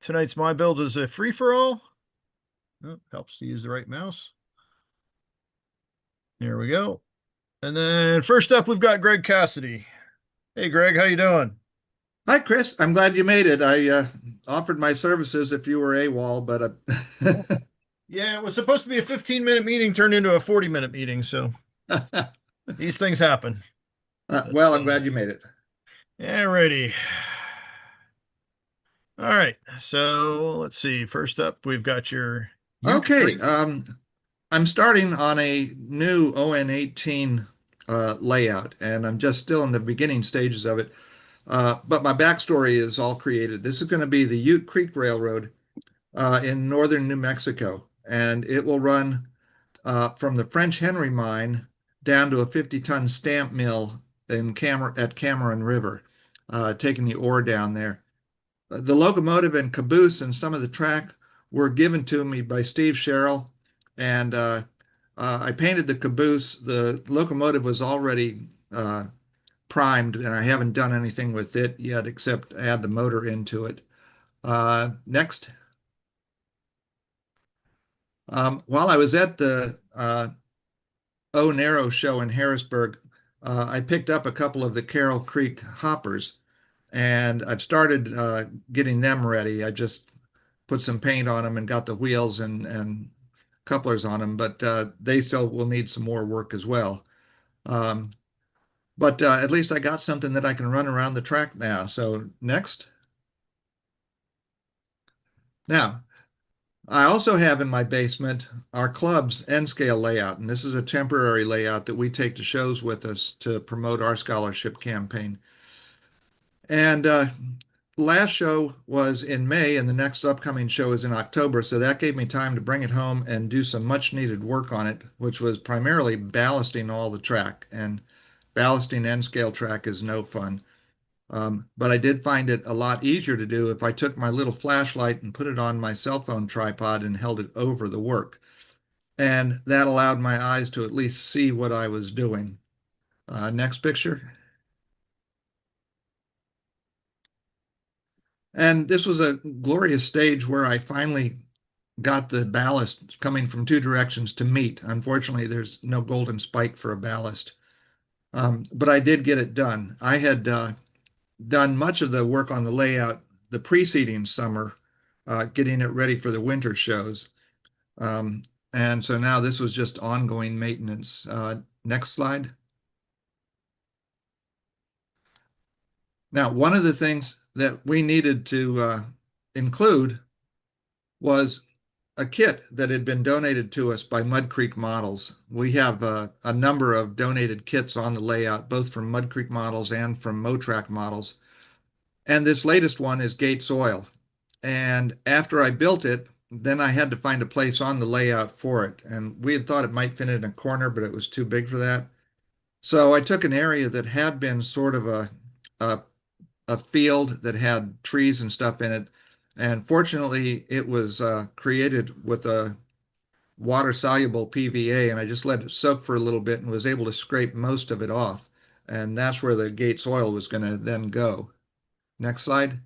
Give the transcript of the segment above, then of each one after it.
Tonight's my build is a free-for-all. Oh, helps to use the right mouse. Here we go. And then first up, we've got Greg Cassidy. Hey, Greg, how you doing? Hi, Chris. I'm glad you made it. I offered my services if you were AWOL, but Yeah, it was supposed to be a 15-minute meeting turned into a 40-minute meeting, so these things happen. But, well, I'm glad you made it. yeah, ready. All right, so let's see. First up, we've got your Ute Okay, Creek. I'm starting on a new ON18 layout, and I'm just still in the beginning stages of it. But my backstory is all created. This is going to be the Ute Creek Railroad in northern New Mexico, and it will run from the French Henry mine down to a 50-ton stamp mill at Cameron River, taking the ore down there. The locomotive and caboose and some of the track were given to me by Steve Sherrill, and I painted the caboose. The locomotive was already primed, and I haven't done anything with it yet except add the motor into it. Next. While I was at the O Narrow show in Harrisburg, I picked up a couple of the Carroll Creek hoppers, and I've started getting them ready. I just put some paint on them and got the wheels and couplers on them, but they still will need some more work as well. Um, but at least I got something that I can run around the track now. So next. Now, I also have in my basement our club's N scale layout, and this is a temporary layout that we take to shows with us to promote our scholarship campaign. And last show was in May, and the next upcoming show is in October. So that gave me time to bring it home and do some much needed work on it, which was primarily ballasting all the track. And ballasting N scale track is no fun. But I did find it a lot easier to do if I took my little flashlight and put it on my cell phone tripod and held it over the work. And that allowed my eyes to at least see what I was doing. Next picture. And this was a glorious stage where I finally got the ballast coming from two directions to meet. Unfortunately, there's no golden spike for a ballast. But I did get it done. I had done much of the work on the layout the preceding summer, getting it ready for the winter shows. Um, and so now this was just ongoing maintenance. Next slide. Now, one of the things that we needed to include was a kit that had been donated to us by Mud Creek Models. We have a number of donated kits on the layout, both from Mud Creek Models and from Motrac Models. And this latest one is Gates Oil. And after I built it, then I had to find a place on the layout for it. And we had thought it might fit in a corner, but it was too big for that. So I took an area that had been sort of a, a field that had trees and stuff in it. And fortunately, it was created with a water soluble PVA, and I just let it soak for a little bit and was able to scrape most of it off. And that's where the Gates oil was going to then go. Next slide.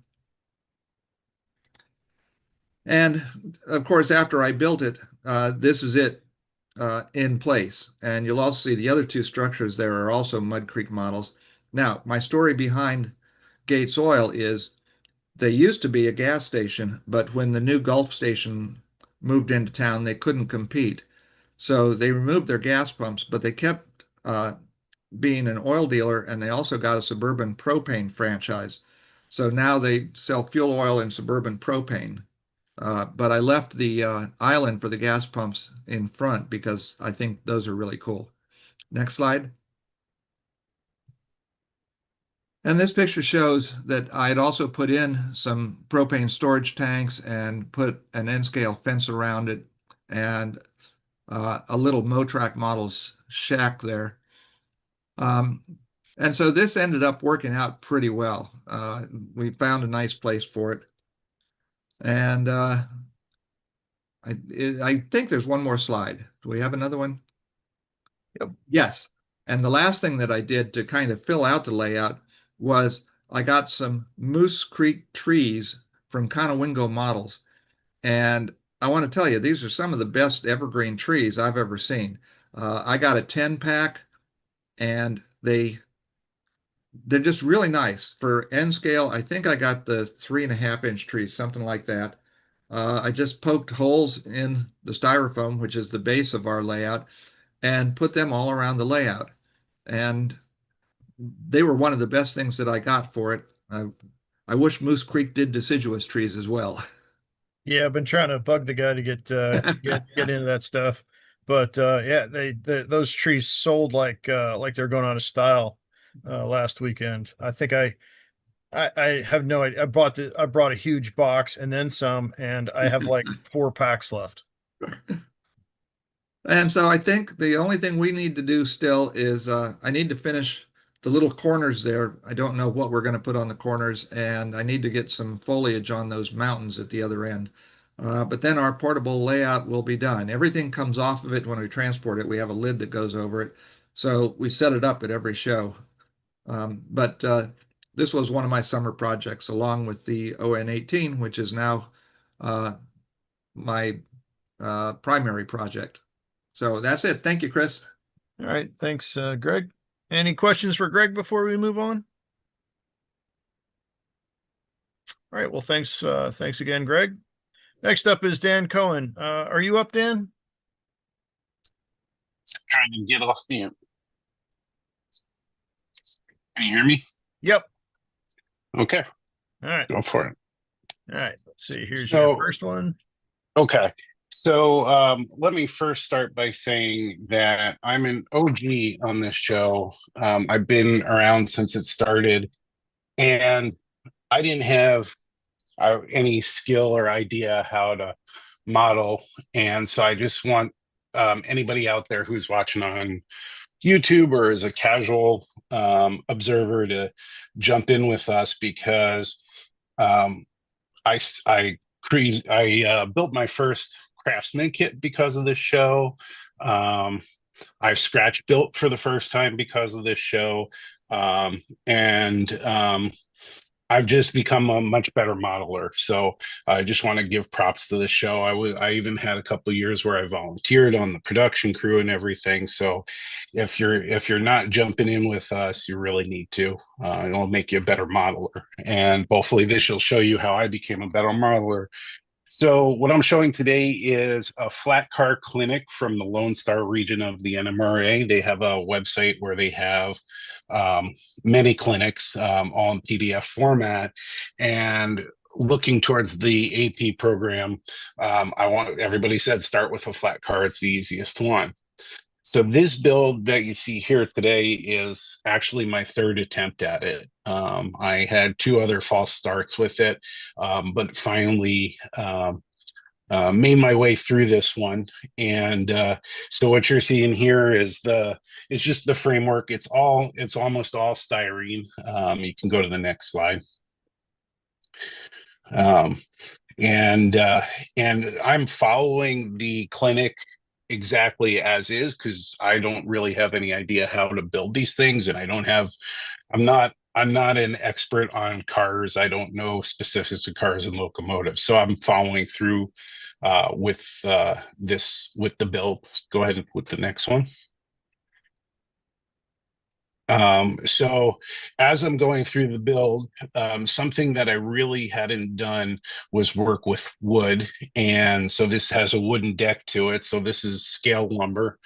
And of course, after I built it, this is it in place. And you'll also see the other two structures there are also Mud Creek models. Now, my story behind Gates Oil is they used to be a gas station, but when the new Gulf station moved into town, they couldn't compete. So they removed their gas pumps, but they kept being an oil dealer, and they also got a Suburban propane franchise. So now they sell fuel oil and Suburban propane. But I left the island for the gas pumps in front because I think those are really cool. Next slide. And this picture shows that I had also put in some propane storage tanks and put an N-scale fence around it and a little Motrac Models shack there. Um, and so this ended up working out pretty well. We found a nice place for it. And I think there's one more slide. Do we have another one? Yep. Yes. And the last thing that I did to kind of fill out the layout was I got some Moose Creek trees from Conowingo Models. And I want to tell you, these are some of the best evergreen trees I've ever seen. I got a 10 pack, and they're just really nice for N scale. I think I got the 3.5 inch trees, something like that. I just poked holes in the styrofoam, which is the base of our layout, and put them all around the layout. And they were one of the best things that I got for it. I wish Moose Creek did deciduous trees as well. Yeah, I've been trying to bug the guy to get into that stuff, but yeah, those trees sold like they're going out of style last weekend. I think I have no idea. I brought a huge box and then some, and I have like 4 packs left. And so I think the only thing we need to do still is I need to finish the little corners there. I don't know what we're going to put on the corners, and I need to get some foliage on those mountains at the other end. But then our portable layout will be done. Everything comes off of it when we transport it. We have a lid that goes over it. So we set it up at every show. But this was one of my summer projects, along with the ON18, which is now my primary project. So that's it. Thank you, Chris. All right, thanks, Greg. Any questions for Greg before we move on? All right, well, thanks again, Greg. Next up is Dan Cohen. Are you up, Dan? Trying to get off mute. Can you hear me? Yep. Okay. All right. Go for it. All right. Let's see. Here's your first one. Okay. So let me first start by saying that I'm an OG on this show. I've been around since it started, and I didn't have any skill or idea how to model. And so I just want anybody out there who's watching on YouTube or as a casual observer to jump in with us, because I built my first Craftsman kit because of this show. I've scratch built for the first time because of this show, and I've just become a much better modeler. So I just want to give props to the show. I even had a couple of years where I volunteered on the production crew and everything. So if you're not jumping in with us, you really need to. It'll make you a better modeler. And hopefully this will show you how I became a better modeler. So what I'm showing today is a flat car clinic from the Lone Star region of the NMRA. They have a website where they have many clinics, all in PDF format. And looking towards the AP program, everybody said start with a flat car. It's the easiest one. So this build that you see here today is actually my third attempt at it. I had 2 other false starts with it, but finally made my way through this one. And so what you're seeing here is it's just the framework. It's almost all styrene. You can go to the next slide. And I'm following the clinic exactly as is, because I don't really have any idea how to build these things, and I'm not an expert on cars. I don't know specifics of cars and locomotives, so I'm following through with the build. Go ahead with the next one. So as I'm going through the build, something that I really hadn't done was work with wood. And so this has a wooden deck to it. So this is scale lumber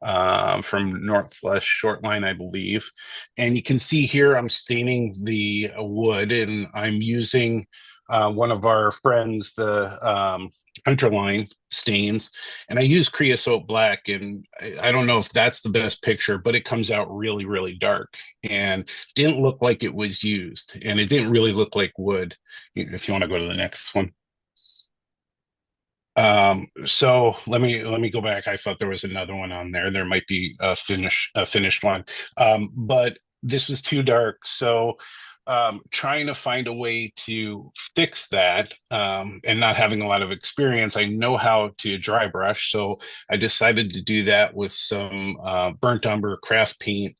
from Northwest Shortline, I believe. And you can see here I'm staining the wood, and I'm using one of our friends, the Hunterline stains, and I use creosote black, and I don't know if that's the best picture, but it comes out really, really dark and didn't look like it was used, and it didn't really look like wood. If you want to go to the next one. So let me go back. I thought there was another one on there. There might be a finished one, but this was too dark. So trying to find a way to fix that, and not having a lot of experience, I know how to dry brush. So I decided to do that with some burnt umber craft paint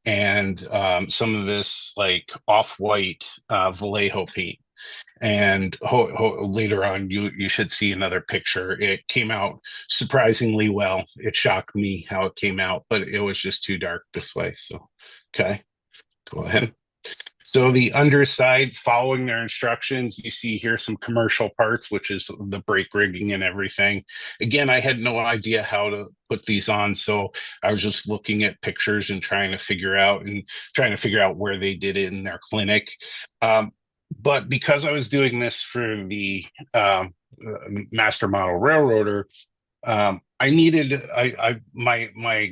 and some of this like off-white Vallejo paint. And later on, you should see another picture. It came out surprisingly well. It shocked me how it came out, but it was just too dark this way. So, okay, go ahead. So the underside, following their instructions, you see here some commercial parts, which is the brake rigging and everything. Again, I had no idea how to put these on, so I was just looking at pictures and trying to figure out where they did it in their clinic. But because I was doing this for the Master Model Railroader, my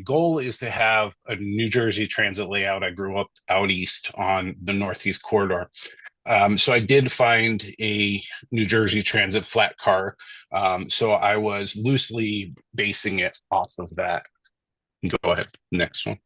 goal is to have a New Jersey Transit layout. I grew up out east on the Northeast Corridor. So I did find a New Jersey Transit flat car. So I was loosely basing it off of that. Go ahead, next one.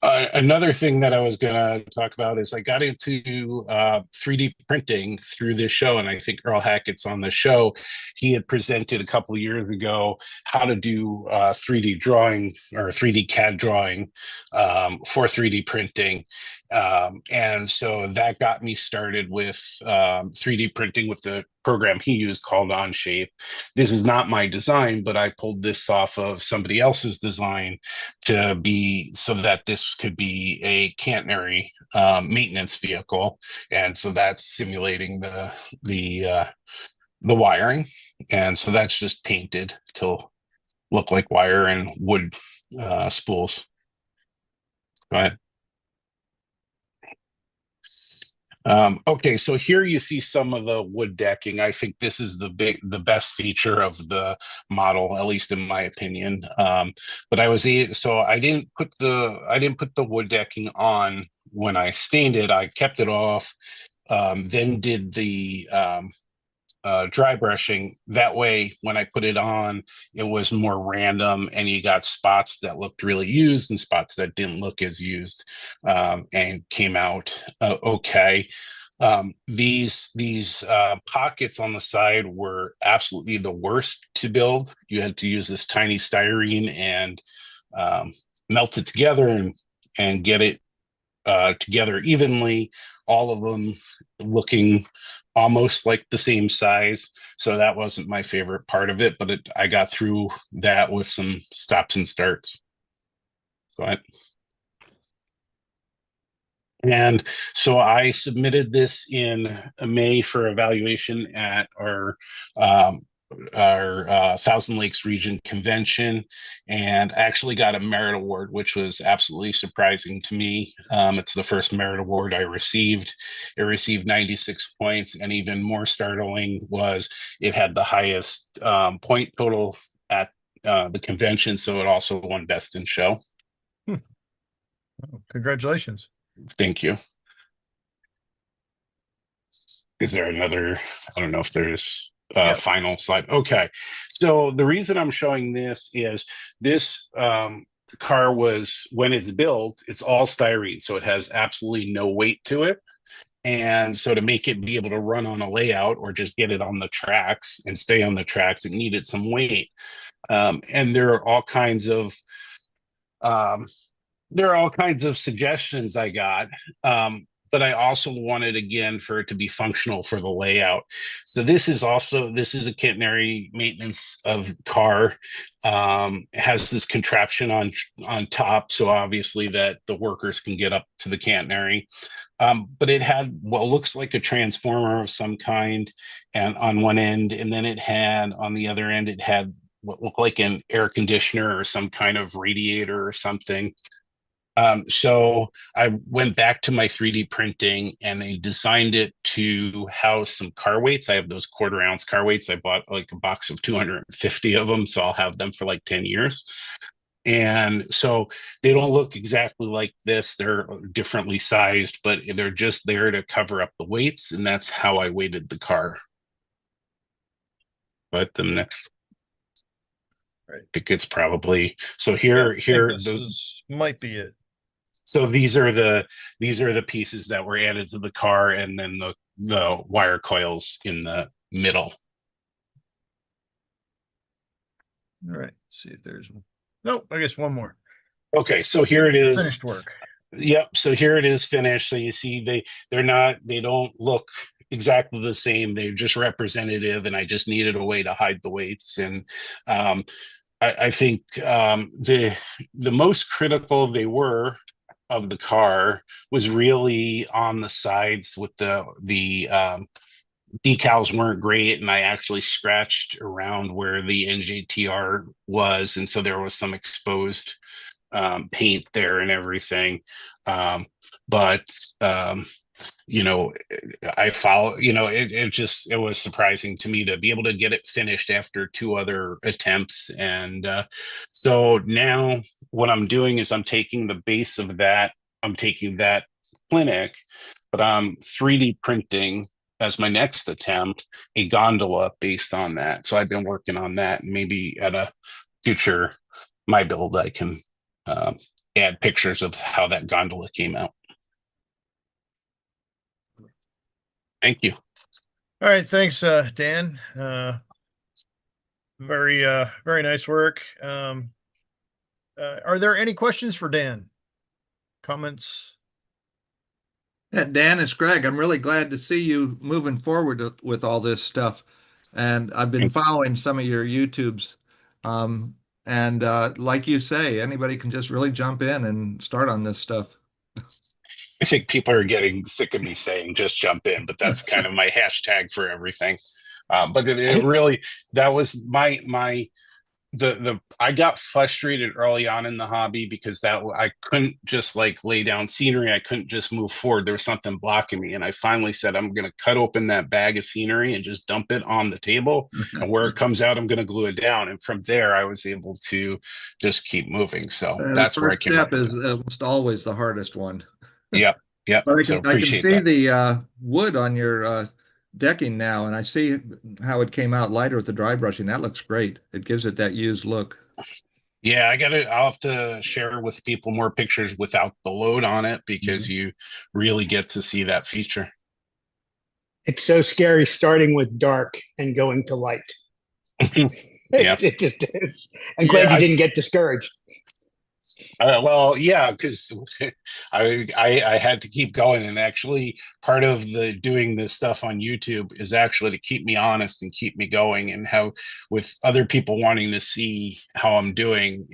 Another thing that I was going to talk about is I got into 3D printing through this show, and I think Earl Hackett's on the show. He had presented a couple of years ago how to do 3D drawing or 3D CAD drawing for 3D printing. And so that got me started with 3D printing with the program he used called Onshape. This is not my design, but I pulled this off of somebody else's design to be so that this could be a catenary maintenance vehicle. And so that's simulating the wiring. And so that's just painted to look like wire and wood spools. Go ahead. Okay, so here you see some of the wood decking. I think this is the best feature of the model, at least in my opinion. But I didn't put the wood decking on when I stained it. I kept it off, then did the dry brushing. That way, when I put it on, it was more random, and you got spots that looked really used and spots that didn't look as used, and came out okay. These pockets on the side were absolutely the worst to build. You had to use this tiny styrene and melt it together and get it together evenly, all of them looking almost like the same size. So that wasn't my favorite part of it, but I got through that with some stops and starts. Go ahead. And so I submitted this in May for evaluation at our Thousand Lakes Region Convention, and actually got a merit award, which was absolutely surprising to me. It's the first merit award I received. It received 96 points, and even more startling was it had the highest point total at the convention, so it also won Best in Show. Oh, congratulations. Thank you. Is there another? I don't know if there's final slide. Okay. So the reason I'm showing this is this car was, when it's built, it's all styrene. So it has absolutely no weight to it. And so to make it be able to run on a layout or just get it on the tracks and stay on the tracks, it needed some weight. And there are all kinds of suggestions I got. But I also wanted, again, for it to be functional for the layout. So this is a catenary maintenance of car. It has this contraption on top, so obviously that the workers can get up to the catenary. But it had what looks like a transformer of some kind, and on one end, and then it had on the other end, it had what looked like an air conditioner or some kind of radiator or something. So I went back to my 3D printing, and I designed it to house some car weights. I have those 1/4 ounce car weights. I bought like a box of 250 of them, so I'll have them for like 10 years. And so they don't look exactly like this. They're differently sized, but they're just there to cover up the weights, and that's how I weighted the car. But the next, I think it's probably, so here might be it. So these are the pieces that were added to the car, and then the wire coils in the middle. All right, let's see if there's one. Nope, I guess one more. Okay, so here it is. Finished work. Yep. So here it is finished. So you see they don't look exactly the same. They're just representative, and I just needed a way to hide the weights. And um, I think the most critical they were of the car was really on the sides with the decals weren't great, and I actually scratched around where the NJTR was, and so there was some exposed paint there and everything. Um, but you know, I follow, it was surprising to me to be able to get it finished after two other attempts. And so now what I'm doing is I'm taking the base of that, I'm taking that clinic, but I'm 3D printing as my next attempt a gondola based on that. So I've been working on that. Maybe at a future my build, I can um, add pictures of how that gondola came out. Thank you. All right, thanks, Dan. Very nice work. Are there any questions for Dan? Comments? Dan, it's Greg. I'm really glad to see you moving forward with all this stuff. And I've been Thanks. following some of your YouTubes. And like you say, anybody can just really jump in and start on this stuff. I think people are getting sick of me saying just jump in, but that's kind of my hashtag for everything. But it really, that was my the I got frustrated early on in the hobby because that I couldn't just like lay down scenery. I couldn't just move forward. There was something blocking me. And I finally said, I'm going to cut open that bag of scenery and just dump it on the table. And where it comes out, I'm going to glue it down. And from there, I was able to just keep moving. So that's where I came up Step with is it. almost always the hardest one. Yep. Yep. But So I can appreciate see that. the wood on your decking now, and I see how it came out lighter with the dry brushing. That looks great. It gives it that used look. Yeah, I'll have to share with people more pictures without the load on it because you really get to see that feature. It's so scary starting with dark and going to light. Yeah. It just is. I'm glad you didn't get discouraged. Well, yeah, because I had to keep going, and actually, part of the doing this stuff on YouTube is actually to keep me honest and keep me going. And how, with other people wanting to see how I'm doing,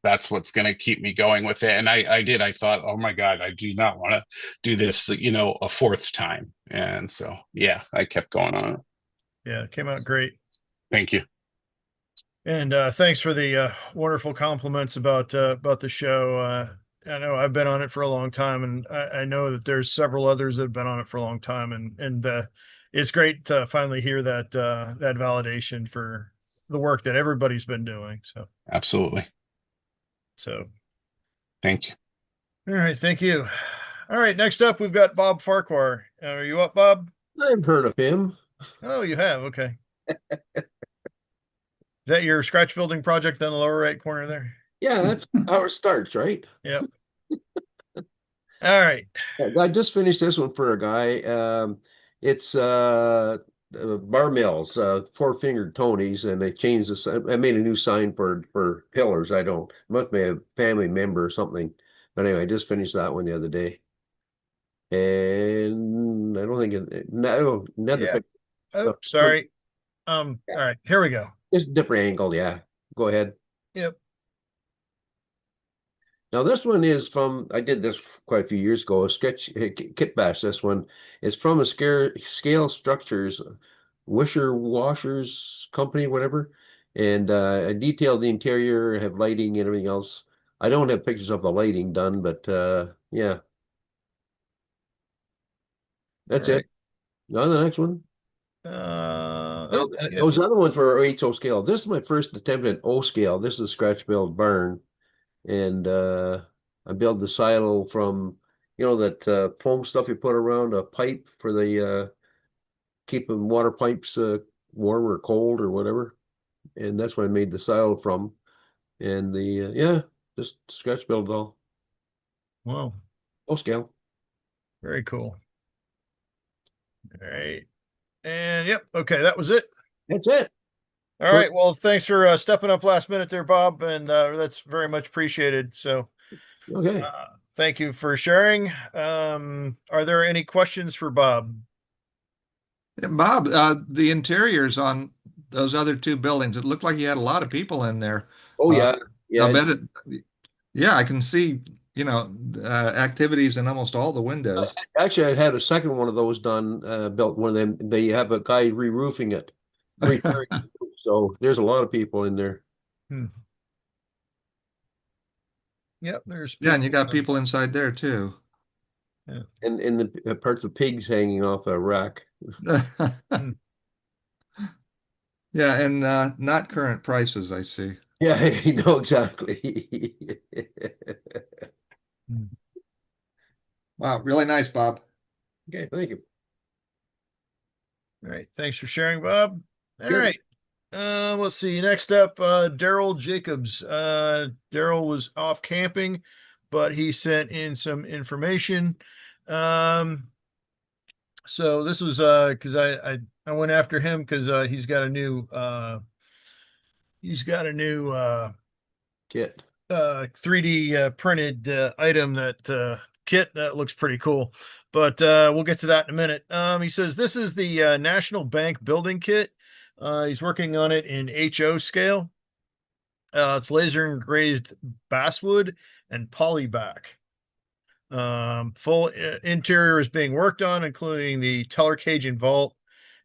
that's what's going to keep me going with it. And I thought, oh my God, I do not want to do this, a fourth time. And so, yeah, I kept going on it. Yeah, it came out great. Thank you. And thanks for the wonderful compliments about the show. I know I've been on it for a long time, and I know that there's several others that have been on it for a long time, and it's great to finally hear that that validation for the work that everybody's been doing. Absolutely. So Thank you. all right, thank you. All right, next up we've got Bob Farquhar. Are you up, Bob? I've heard of him. Oh, you have. Okay. Is that your scratch building project in the lower right corner there? Yeah, that's how it starts, right? Yep. All right. I just finished this one for a guy. It's Bar Mills, four-fingered Tonys, and they changed the sign. I made a new sign for pillars. I don't, must be a family member or something. But anyway, I just finished that one the other day. And I don't think no, another Yeah. picture. Oh, sorry. All right, here we go. Just a different angle, yeah. Go ahead. Yep. Now this one is from, I did this quite a few years ago, a sketch kit bash. This one is from a Scale Structures, Wisher Washers Company, whatever. And I detailed the interior, have lighting and everything else. I don't have pictures of the lighting done, but yeah. That's All right. it. On the next one. Those other ones were HO scale. This is my first attempt at O scale. This is a scratch build barn. And I built the silo from, that foam stuff you put around a pipe for the keeping water pipes warm or cold or whatever. And that's what I made the silo from. And the just scratch build all. Wow. O scale. Very cool. All right. And yep. Okay. That was it. That's it. All right. Well, thanks for stepping up last minute there, Bob. And that's very much appreciated. So Okay. thank you for sharing. Are there any questions for Bob? Yeah, Bob, the interiors on those other two buildings, it looked like you had a lot of people in there. Oh, Uh, yeah, I yeah. bet yeah, I can see, activities in almost all the windows. Actually, I had a second one of those done, built one of them. They have a guy re-roofing it. Repairing the roof. So there's a lot of people in there. Hmm. Yep, there's Yeah, and you got um, people inside there too. And in the parts of pigs hanging off a rack. hmm. Yeah, and not current prices, I see. Yeah, you know exactly. Hmm. Wow, really nice, Bob. Okay, thank you. All right, thanks for sharing, Bob. All Sure. right. Let's see. Next up, Daryl Jacobs. Daryl was off camping, but he sent in some information. Um, so this was because I went after him because he's got a new Kit. 3D printed item that kit that looks pretty cool. But we'll get to that in a minute. He says this is the National Bank building kit. He's working on it in HO scale. It's laser engraved basswood and polyback. Full interior is being worked on, including the teller cage and vault.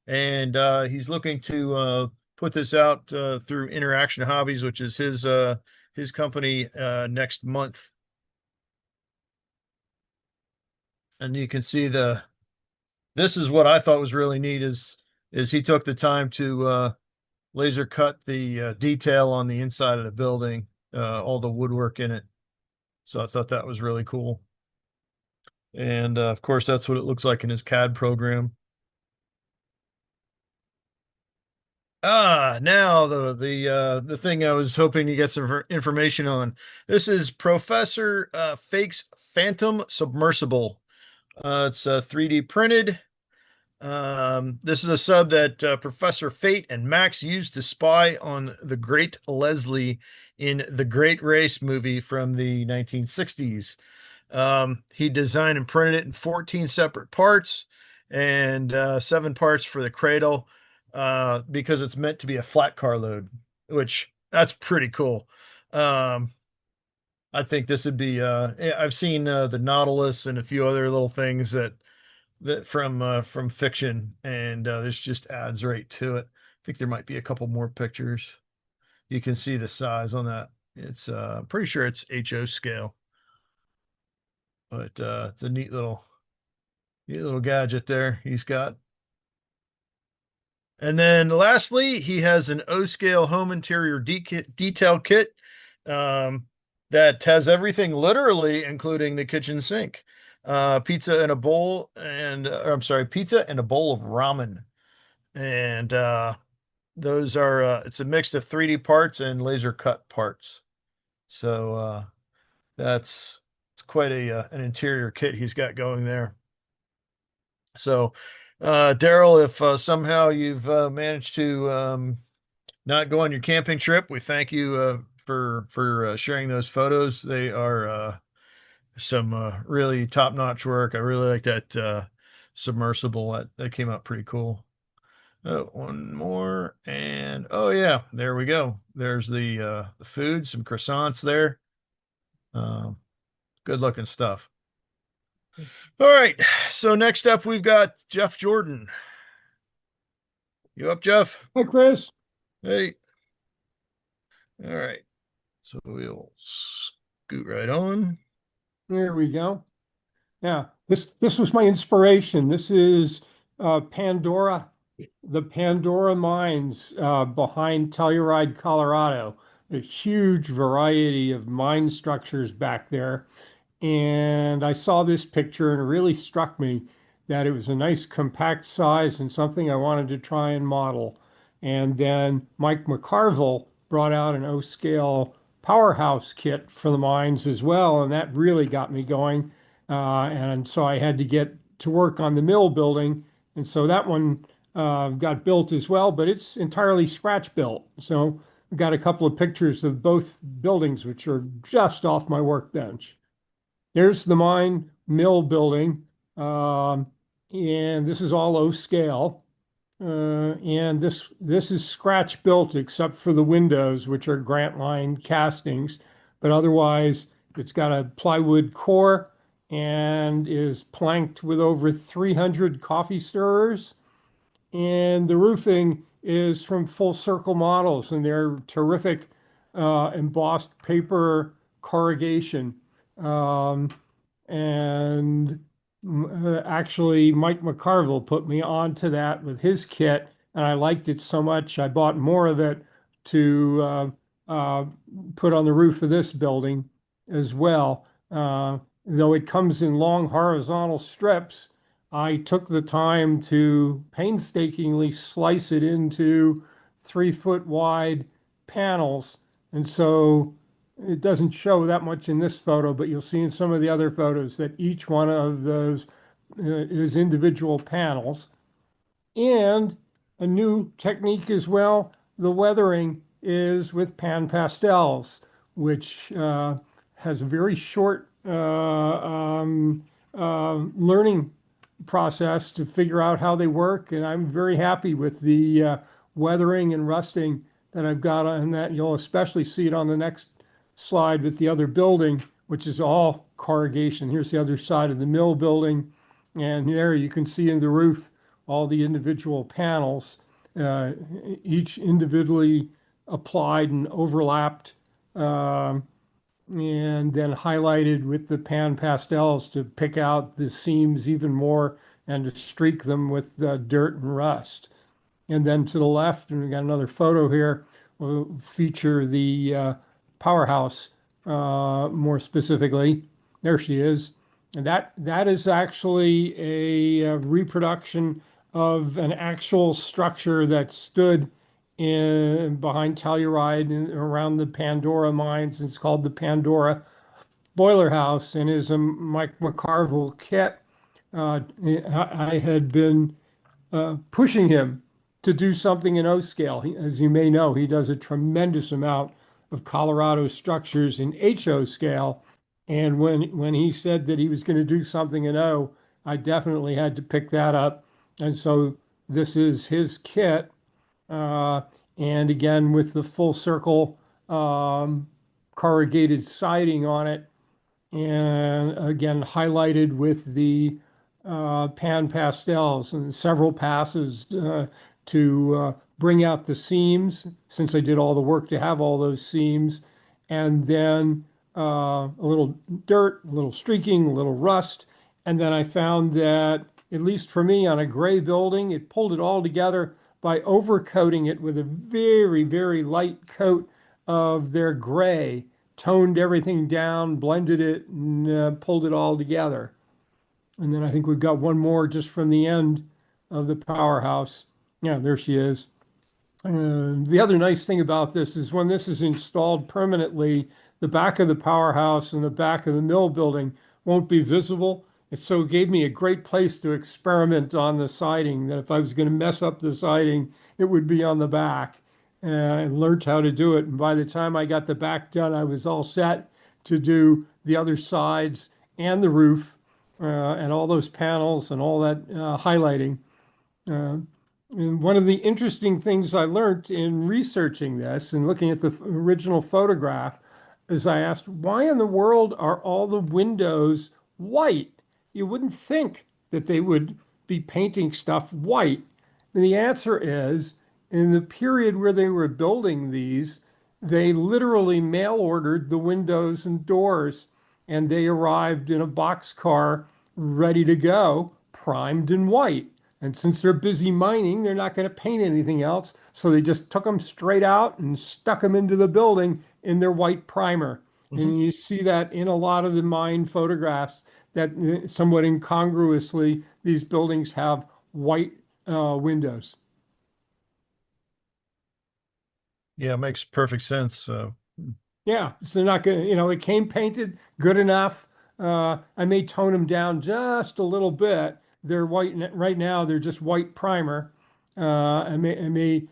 And he's looking to put this out through Interaction Hobbies, which is his company next month. And you can see this is what I thought was really neat is he took the time to laser cut the detail on the inside of the building, all the woodwork in it. So I thought that was really cool. And of course, that's what it looks like in his CAD program. Now the thing I was hoping to get some information on. This is Professor Fake's Phantom Submersible. It's 3D printed. This is a sub that Professor Fate and Max used to spy on the Great Leslie in the Great Race movie from the 1960s. He designed and printed it in 14 separate parts and 7 parts for the cradle because it's meant to be a flat car load, which that's pretty cool. I think this would be I've seen the Nautilus and a few other little things that from fiction, and this just adds right to it. I think there might be a couple more pictures. You can see the size on that. It's pretty sure it's HO scale. But it's a neat little gadget there he's got. And then lastly, he has an O scale home interior detail kit that has everything literally, including the kitchen sink, pizza and a bowl, and I'm sorry, pizza and a bowl of ramen. And those are it's a mix of 3D parts and laser cut parts. So it's quite an interior kit he's got going there. So, Daryl, if somehow you've managed to not go on your camping trip, we thank you for sharing those photos. They are some really top-notch work. I really like that submersible. That came out pretty cool. Oh, one more, and oh yeah, there we go. There's the food, some croissants there. Good looking stuff. All right, so next up we've got Jeff Jordan. You up, Jeff? Hi, Chris. Hey. All right. So we'll scoot right on. There we go. Yeah, this was my inspiration. This is Pandora, the Pandora mines behind Telluride, Colorado. A huge variety of mine structures back there. And I saw this picture and it really struck me that it was a nice compact size and something I wanted to try and model. And then Mike McCarville brought out an O-scale powerhouse kit for the mines as well, and that really got me going. And so I had to get to work on the mill building, and so that one got built as well, but it's entirely scratch built. So I got a couple of pictures of both buildings, which are just off my workbench. here's the mine mill building. And this is all O scale. And this is scratch built except for the windows, which are Grant Line castings. But otherwise, it's got a plywood core and is planked with over 300 coffee stirrers. And the roofing is from Full Circle Models, and they're terrific embossed paper corrugation. And actually, Mike McCarville put me onto that with his kit, and I liked it so much I bought more of it to put on the roof of this building as well. Though it comes in long horizontal strips, I took the time to painstakingly slice it into 3 foot wide panels. And so it doesn't show that much in this photo, but you'll see in some of the other photos that each one of those is individual panels. And a new technique as well, the weathering is with pan pastels, which has a very short learning process to figure out how they work. And I'm very happy with the weathering and rusting that I've got on that. You'll especially see it on the next slide with the other building, which is all corrugation. Here's the other side of the mill building. And there you can see in the roof all the individual panels, each individually applied and overlapped, and then highlighted with the pan pastels to pick out the seams even more and to streak them with dirt and rust. And then to the left, and we got another photo here, will feature the powerhouse more specifically. There she is. And that is actually a reproduction of an actual structure that stood in behind Telluride around the Pandora mines. It's called the Pandora Boiler House and is a Mike McCarville kit. I had been pushing him to do something in O scale. As you may know, he does a tremendous amount of Colorado structures in HO scale. And when he said that he was going to do something in O, I definitely had to pick that up. And so this is his kit. And again, with the Full Circle corrugated siding on it. And again, highlighted with the pan pastels and several passes to bring out the seams, since I did all the work to have all those seams. And then a little dirt, a little streaking, a little rust. And then I found that, at least for me, on a gray building, it pulled it all together by overcoating it with a very, very light coat of their gray, toned everything down, blended it, and pulled it all together. And then I think we've got one more just from the end of the powerhouse. Yeah, there she is. The other nice thing about this is when this is installed permanently, the back of the powerhouse and the back of the mill building won't be visible. So it gave me a great place to experiment on the siding, that if I was going to mess up the siding, it would be on the back. I learned how to do it. And by the time I got the back done, I was all set to do the other sides and the roof and all those panels and all that highlighting. And one of the interesting things I learned in researching this and looking at the original photograph is I asked, why in the world are all the windows white? You wouldn't think that they would be painting stuff white. And the answer is, in the period where they were building these, they literally mail ordered the windows and doors, and they arrived in a boxcar ready to go, primed in white. And since they're busy mining, they're not going to paint anything else. So they just took them straight out and stuck them into the building in their white primer. Mm-hmm. And you see that in a lot of the mine photographs, that somewhat incongruously, these buildings have white windows. Yeah, it makes perfect sense. Yeah, so they're not going to, it came painted good enough. I may tone them down just a little bit. They're white right now. They're just white primer. I may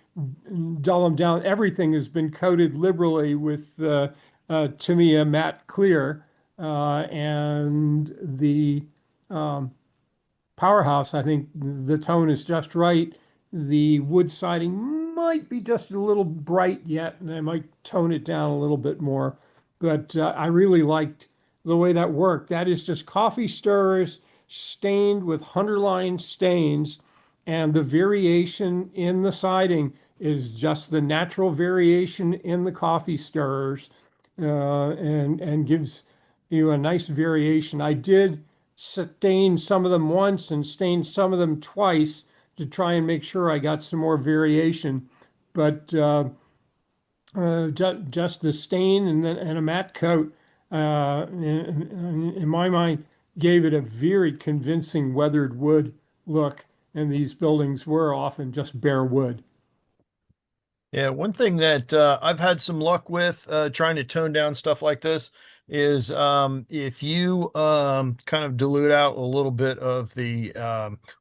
dull them down. Everything has been coated liberally with Tamiya matte clear. and the Powerhouse, I think the tone is just right. The wood siding might be just a little bright yet, and I might tone it down a little bit more. But I really liked the way that worked. That is just coffee stirrers stained with Hunterline stains, and the variation in the siding is just the natural variation in the coffee stirrers, and gives you a nice variation. I did stain some of them once and stain some of them twice to try and make sure I got some more variation. But just the stain and then and a matte coat, in my mind, gave it a very convincing weathered wood look. And these buildings were often just bare wood. Yeah, one thing that I've had some luck with trying to tone down stuff like this is if you kind of dilute out a little bit of the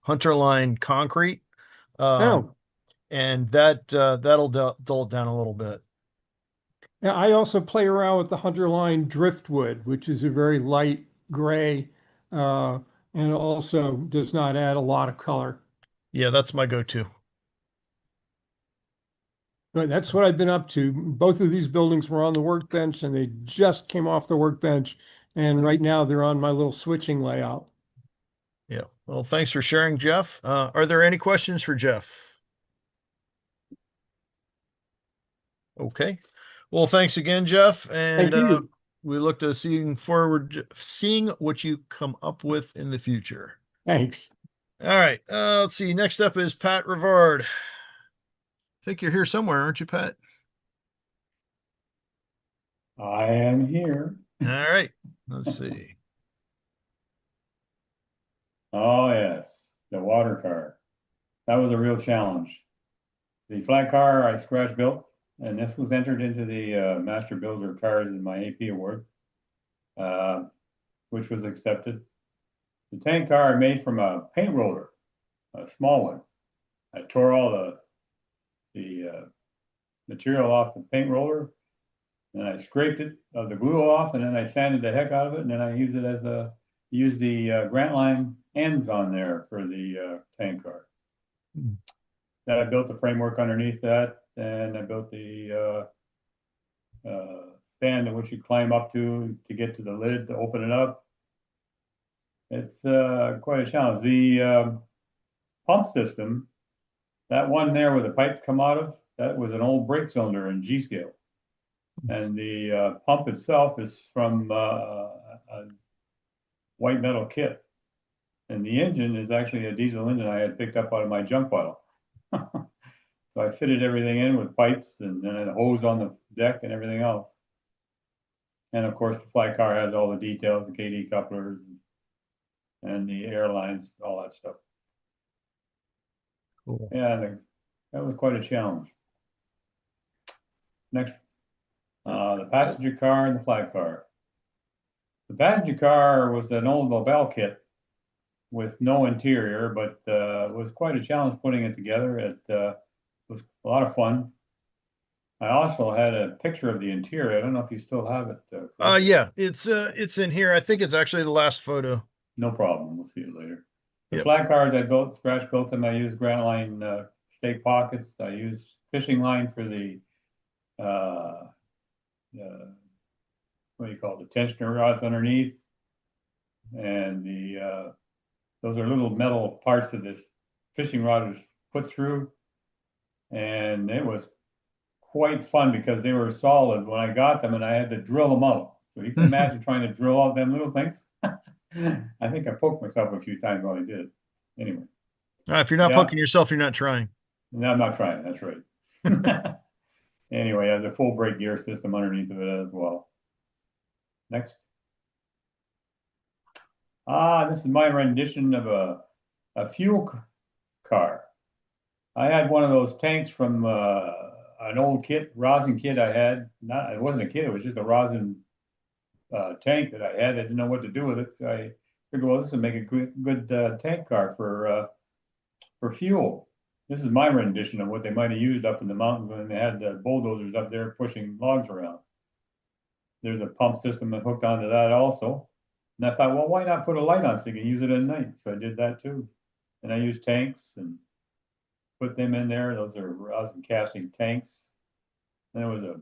Hunterline concrete, um, Oh, and that'll dull it down a little bit. yeah, I also play around with the Hunterline driftwood, which is a very light gray, uh, and also does not add a lot of color. Yeah, that's my go-to. But that's what I've been up to. Both of these buildings were on the workbench and they just came off the workbench. And right now they're on my little switching layout. Yeah. Well, thanks for sharing, Jeff. Are there any questions for Jeff? Okay. Well, thanks again, Jeff. And Thank you. we look to seeing what you come up with in the future. Thanks. All right. Let's see. Next up is Pat Rivard. I think you're here somewhere, aren't you, Pat? I am here. All right. Let's see. Oh, yes, the water car. That was a real challenge. The flat car I scratch built, and this was entered into the Master Builder Cars in my AP award, which was accepted. The tank car I made from a paint roller, a small one. I tore all the material off the paint roller, and I scraped it, the glue off, and then I sanded the heck out of it, and then I used it as used the Grant Line ends on there for the tank car. Hmm. Then I built the framework underneath that, and I built the stand in which you climb up to get to the lid to open it up. It's quite a challenge. The pump system, that one there where the pipe come out of, that was an old brake cylinder in G scale. And the pump itself is from a white metal kit. And the engine is actually a diesel engine I had picked up out of my junk pile. So I fitted everything in with pipes and then a hose on the deck and everything else. And of course, the fly car has all the details, the KD couplers and the airlines, all that stuff. Cool. Yeah, that was quite a challenge. Next, the passenger car and the fly car. The passenger car was an old Lobel kit with no interior, but was quite a challenge putting it together. It was a lot of fun. I also had a picture of the interior. I don't know if you still have it. Chris. Yeah, it's in here. I think it's actually the last photo. No problem. We'll see it later. The Yep. flat cars I built, scratch built them. I used Grant Line stake pockets. I used fishing line for the what do you call it? The tensioner rods underneath, and the those are little metal parts of this fishing rod is put through, and it was quite fun because they were solid when I got them, and I had to drill them out. So you can imagine trying to drill out them little things. I think I poked myself a few times while I did it. Anyway. If you're not Yeah. poking yourself, you're not trying. No, I'm not trying. That's right. Anyway, there's a full brake gear system underneath of it as well. Next. This is my rendition of a fuel car. I had one of those tanks from an old kit, rosin kit I had. It wasn't a kit, it was just a rosin tank that I had. I didn't know what to do with it. So I figured, well, this would make a good tank car for fuel. This is my rendition of what they might have used up in the mountains when they had the bulldozers up there pushing logs around. there's a pump system that hooked onto that also. And I thought, well, why not put a light on so you can use it at night? So I did that too. And I used tanks and put them in there. Those are rosin casting tanks. Then there was a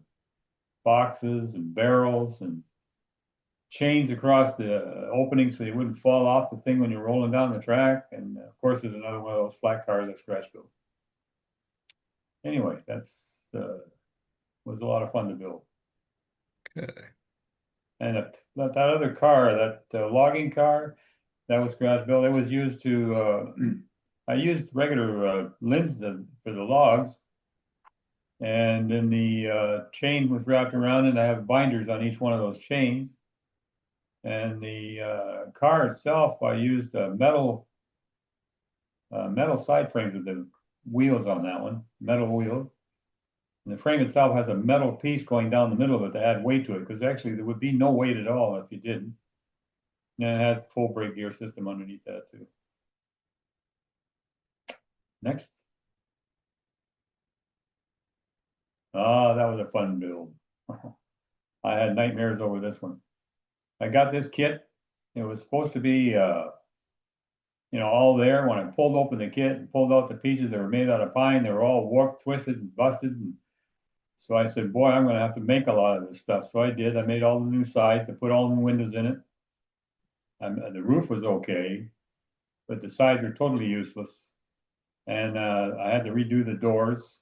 boxes and barrels and chains across the opening so they wouldn't fall off the thing when you're rolling down the track. And of course, there's another one of those flat cars I scratch built. Anyway, that's was a lot of fun to build. Okay. And that other car, that logging car, that was scratch built. It was used to I used regular limbs for the logs, and then the chain was wrapped around, and I have binders on each one of those chains. And the car itself, I used metal side frames with the wheels on that one, metal wheels. And the frame itself has a metal piece going down the middle of it to add weight to it, because actually there would be no weight at all if you didn't. And it has the full brake gear system underneath that too. Next. Ah, that was a fun build. I had nightmares over this one. I got this kit. It was supposed to be, all there. When I pulled open the kit and pulled out the pieces that were made out of pine, they were all warped, twisted, and busted. And so I said, boy, I'm going to have to make a lot of this stuff. So I did. I made all the new sides. I put all the windows in it. The roof was okay, but the sides were totally useless. And I had to redo the doors.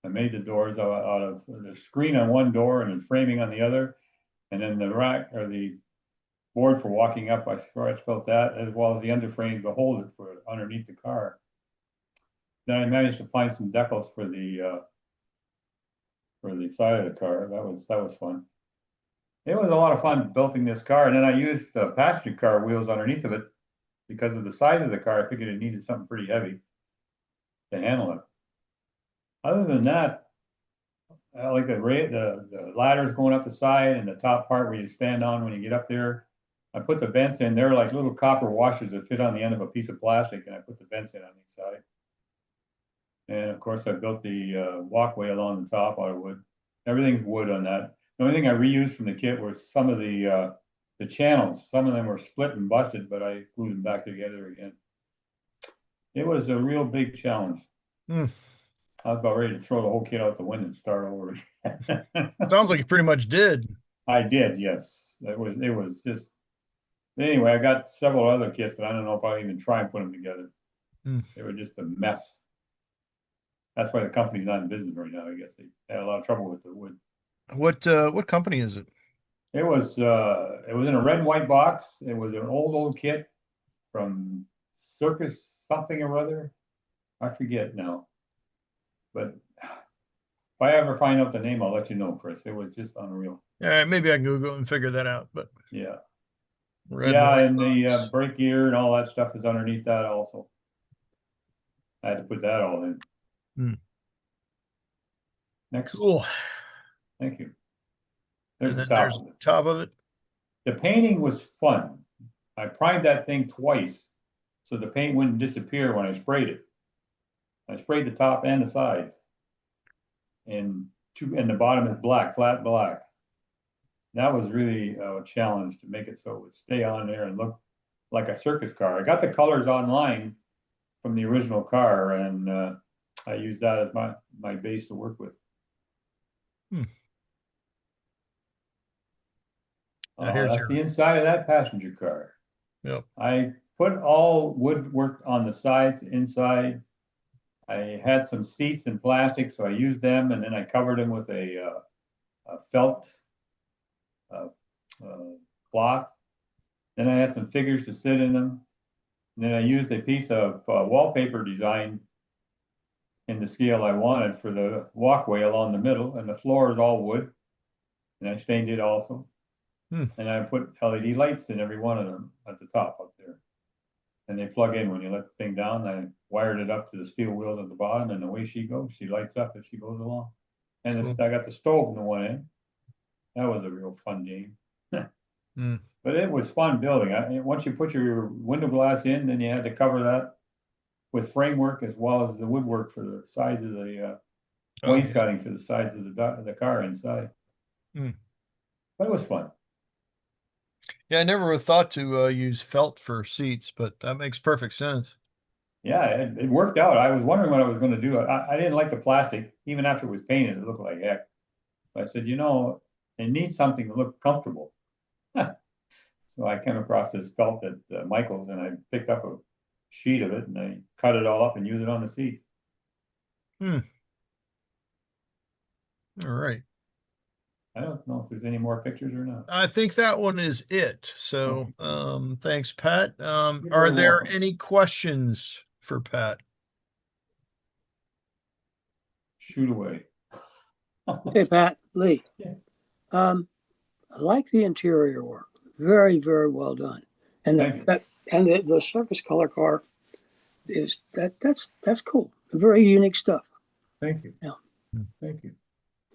I made the doors out of the screen on one door and the framing on the other. And then the rack or the board for walking up, I scratch built that, as well as the underframe to hold it for underneath the car. Then I managed to find some decals for the side of the car. That was fun. It was a lot of fun building this car, and then I used passenger car wheels underneath of it because of the size of the car. I figured it needed something pretty heavy to handle it. Other than that, I like the ladders going up the side and the top part where you stand on when you get up there. I put the vents in. They're like little copper washers that fit on the end of a piece of plastic, and I put the vents in on each side. And of course, I built the walkway along the top out of wood. Everything's wood on that. The only thing I reused from the kit was some of the channels. Some of them were split and busted, but I glued them back together again. It was a real big challenge. Mm. I was about ready to throw the whole kit out the window and start over. Sounds like you pretty much did. I did, yes. It was just. Anyway, I got several other kits that I don't know if I'll even try and put them together. Mm. They were just a mess. That's why the company's not in business right now. I guess they had a lot of trouble with the wood. What company is it? It was in a red and white box. It was an old kit from Circus something or other. I forget now. But if I ever find out the name, I'll let you know, Chris. It was just unreal. Yeah, maybe I can Google and figure that out. But Yeah. red Yeah, and and white the box. brake gear and all that stuff is underneath that also. I had to put that all in. Hmm. Next. Cool. Thank you. There's And the then top there's of it. top of it. The painting was fun. I primed that thing twice so the paint wouldn't disappear when I sprayed it. I sprayed the top and the sides. And the bottom is black, flat black. That was really a challenge to make it so it would stay on there and look like a circus car. I got the colors online from the original car, and I used that as my base to work with. Hmm. Here's That's the inside of that passenger car. Yep. I put all woodwork on the sides inside. I had some seats in plastic, so I used them, and then I covered them with a felt cloth. Then I had some figures to sit in them. And then I used a piece of wallpaper design in the scale I wanted for the walkway along the middle, and the floor is all wood. And I stained it also. Hmm. And I put LED lights in every one of them at the top up there. And they plug in when you let the thing down. I wired it up to the steel wheels at the bottom, and away she goes. She lights up as she goes along. And Cool. I got the stove in the one end. That was a real fun game. Mm. But it was fun building. Once you put your window glass in, then you had to cover that with framework as well as the woodwork for the sides of the Oh, yeah. wainscoting for the sides of the car inside. Mm. but it was fun. Yeah, I never would have thought to use felt for seats, but that makes perfect sense. Yeah, it worked out. I was wondering what I was going to do. I didn't like the plastic, even after it was painted, it looked like heck. But I said, you know, it needs something to look comfortable. So I came across this felt at Michael's, and I picked up a sheet of it and I cut it all up and used it on the seats. All right. I don't know if there's any more pictures or not. I think that one is it. So, thanks, Pat. You're Are very there welcome. any questions for Pat? Shoot away. Hey, Pat, Lee. Yeah. I like the interior work. Very, very well done. And Thank you. the surface color car is that's cool. Very unique stuff. Thank you. Yeah. Thank you.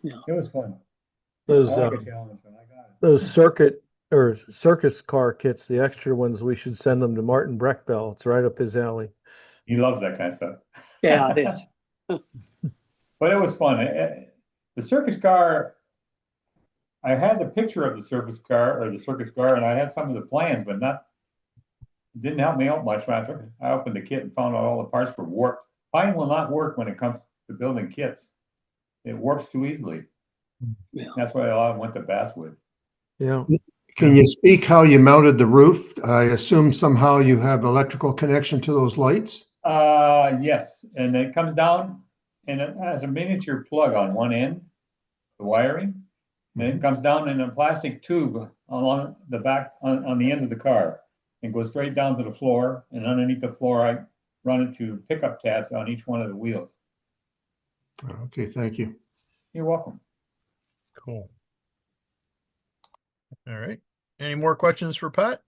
Yeah. It was fun. Those I like a challenge when I got it. those circuit or circus car kits, the extra ones, we should send them to Martin Breckbell. It's right up his alley. He loves that kind of stuff. Yeah, it is. But it was fun. The circus car, I had the picture of the circus car, and I had some of the plans, but it didn't help me out much. I opened the kit and found out all the parts were warped. Mine will not work when it comes to building kits. It warps too easily. Yeah. That's why a lot of them went to Basswood. Yeah. Can you speak how you mounted the roof? I assume somehow you have electrical connection to those lights? Yes, and it comes down and it has a miniature plug on one end, the wiring, and it comes down in a plastic tube along the back on the end of the car and goes straight down to the floor. And underneath the floor, I run it to pickup tabs on each one of the wheels. Okay, thank you. You're welcome. Cool. All right. Any more questions for Pat?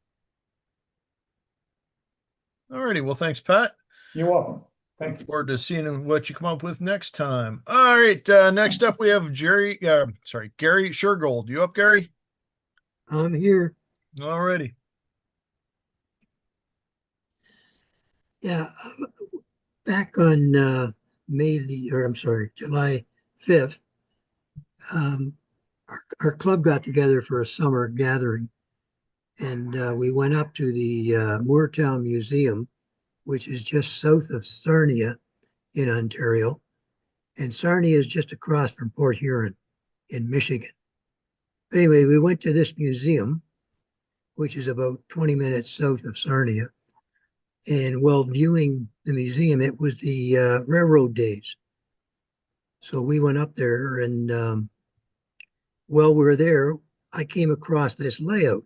All righty. Well, thanks, Pat. You're welcome. Thank Look you. forward to seeing what you come up with next time. All right. Next up, we have Gary Shergold. You up, Gary? I'm here. All righty. Yeah, back on July 5th, our club got together for a summer gathering, and we went up to the Moortown Museum, which is just south of Sarnia in Ontario. And Sarnia is just across from Port Huron in Michigan. But anyway, we went to this museum, which is about 20 minutes south of Sarnia. And while viewing the museum, it was the railroad days. So we went up there, and while we were there, I came across this layout.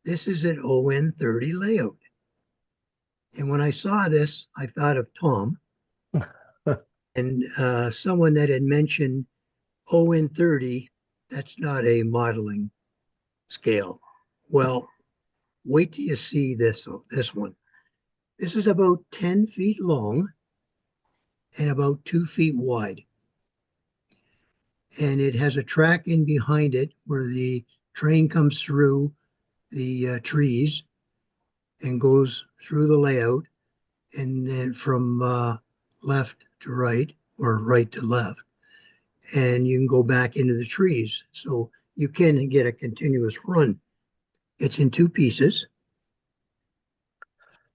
This is an ON30 layout. And when I saw this, I thought of Tom and someone that had mentioned ON30, that's not a modeling scale. Well, wait till you see this one. This is about 10 feet long and about 2 feet wide. And it has a track in behind it where the train comes through the trees and goes through the layout, and then from left to right or right to left. And you can go back into the trees. So you can get a continuous run. It's in two pieces.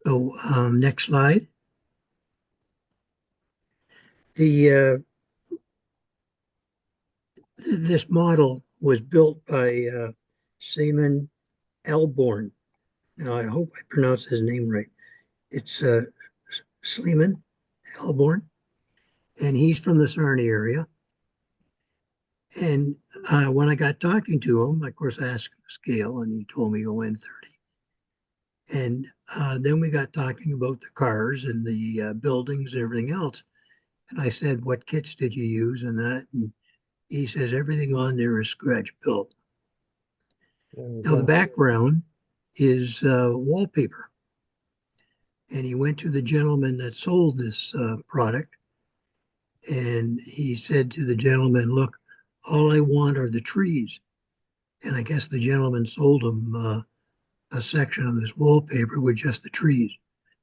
So next slide. This model was built by Seaman Elborn. Now, I hope I pronounce his name right. It's Sleeman Elborn, and he's from the Sarnia area. And when I got talking to him, of course, I asked him the scale, and he told me ON30. And then we got talking about the cars and the buildings and everything else. And I said, what kits did you use and that? And he says, everything on there is scratch built. Now, the background is wallpaper. And he went to the gentleman that sold this product. And he said to the gentleman, look, all I want are the trees. And I guess the gentleman sold him a section of this wallpaper with just the trees.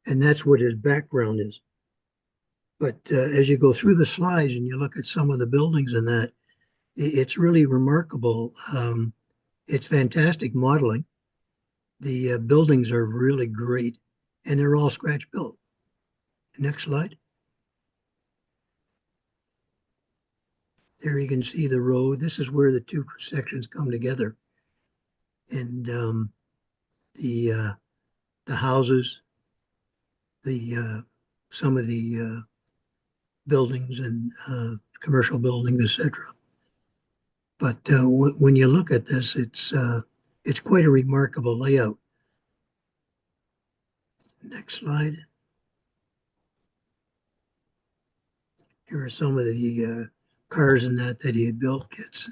And that's what his background is. But as you go through the slides and you look at some of the buildings and that, it's really remarkable It's fantastic modeling. The buildings are really great, and they're all scratch built. Next slide. There you can see the road. This is where the two sections come together. And the houses, some of the buildings and commercial buildings, etc. But when you look at this, it's quite a remarkable layout. Next slide. Here are some of the cars and that he had built, kits,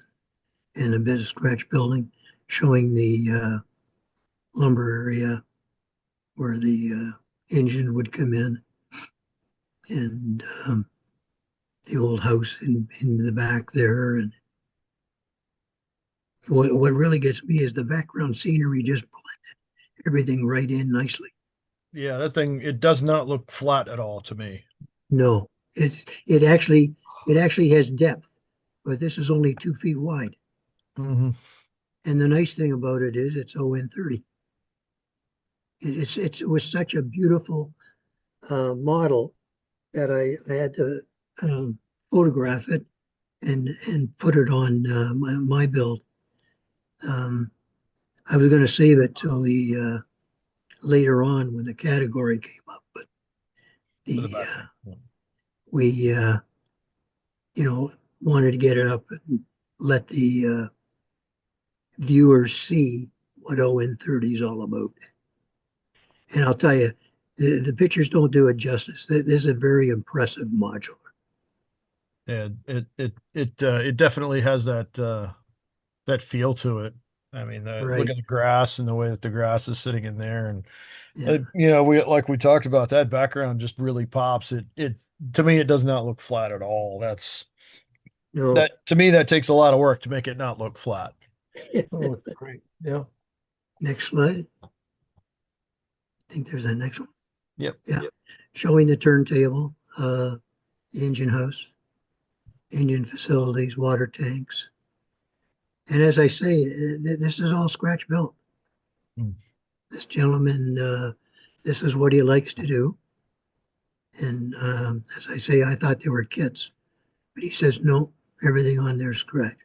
and a bit of scratch building, showing the lumber area where the engine would come in, and the old house in the back there. And what really gets me is the background scenery just blended everything right in nicely. Yeah, that thing, it does not look flat at all to me. No, it actually has depth, but this is only 2 feet wide. Mm-hmm. And the nice thing about it is it's ON30. It was such a beautiful model that I had to photograph it and put it on my build. I was going to save it till the later on when the category came up, but we wanted to get it up and let the viewers see what ON30 is all about. And I'll tell you, the pictures don't do it justice. This is a very impressive modular. Yeah, it definitely has that feel to it. I mean, Right. look at the grass and the way that the grass is sitting in there, and Yeah. we talked about, that background just really pops. It to me, it does not look flat at all. No. That to me, that takes a lot of work to make it not look flat. Oh, it's great. Yeah. Next slide. I think there's a next one. Yep. Yeah. Showing the turntable, the engine house, engine facilities, water tanks. And as I say, this is all scratch built. Hmm. This gentleman, this is what he likes to do. And as I say, I thought they were kits, but he says, no, everything on there is scratch.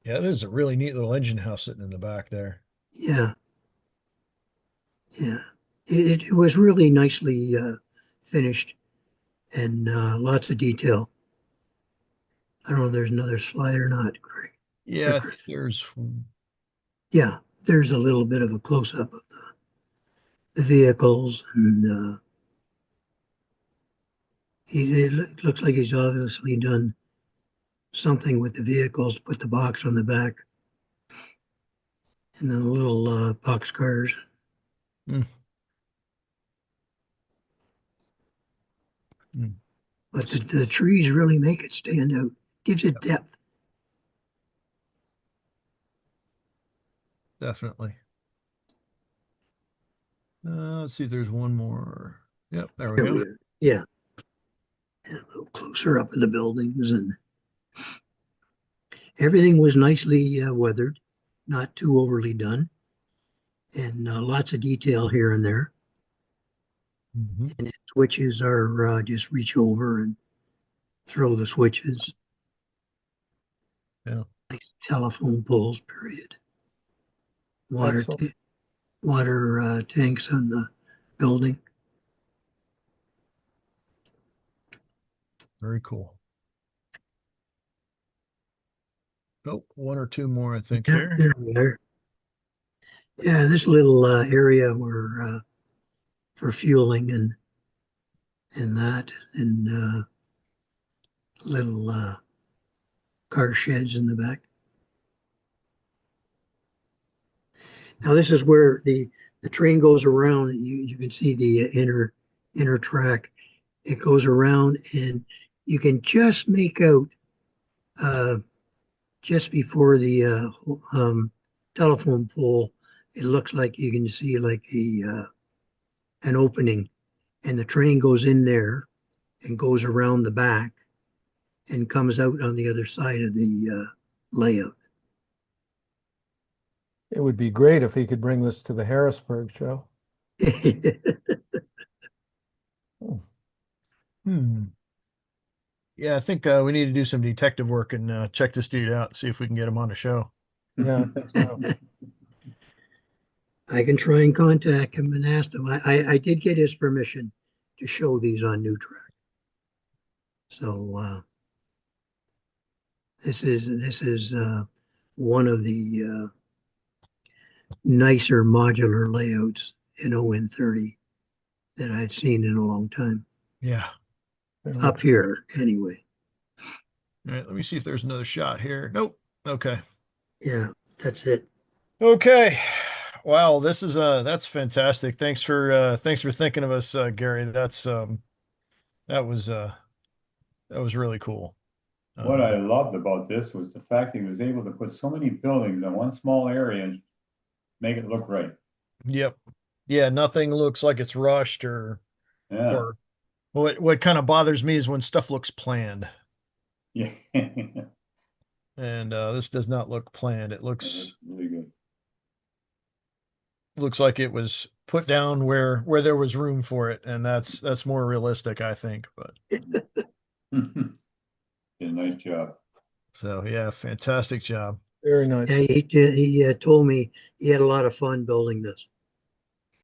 Yeah, it is a really neat little engine house sitting in the back there. Yeah. Yeah. It was really nicely finished and lots of detail. I don't know if there's another slide or not, Greg. Yeah, there's. Yeah, there's a little bit of a close-up of the vehicles, and it looks like he's obviously done something with the vehicles to put the box on the back, and then the little box cars. Mm. Mm. But the trees really make it stand out, gives it depth. Definitely. Let's see if there's one more. Yep, there we go. Yeah. And a little closer up in the buildings, and everything was nicely weathered, not too overly done, and lots of detail here and there. Mm-hmm. And switches are just reach over and throw the switches. Yeah. Like telephone poles, period. Water Excellent. water tanks on the building. Very cool. Oh, one or two more, I think. Yeah, there we are. Yeah, this little area where for fueling and that, and little car sheds in the back. Now this is where the train goes around. You can see the inner track. It goes around, and you can just make out just before the telephone pole. It looks like you can see like an opening, and the train goes in there and goes around the back and comes out on the other side of the layout. It would be great if he could bring this to the Harrisburg show. Hmm. Yeah, I think we need to do some detective work and check this dude out, see if we can get him on the show. Yeah, I think so. I can try and contact him and ask him. I did get his permission to show these on New Track. So this is one of the nicer modular layouts in ON30 that I'd seen in a long time. Yeah. Up here, anyway. All right, let me see if there's another shot here. Nope. Okay. Yeah, that's it. Okay. Wow, this is that's fantastic. Thanks for thinking of us, Gary. That was really cool. What I loved about this was the fact that he was able to put so many buildings in one small area and make it look right. Yep. Yeah, nothing looks like it's rushed or Yeah. what kind of bothers me is when stuff looks planned. Yeah. And this does not look planned. It looks really good. Looks like it was put down where there was room for it, and that's more realistic, I think. But Did a nice job. so yeah, fantastic job. Very nice. Yeah, he told me he had a lot of fun building this.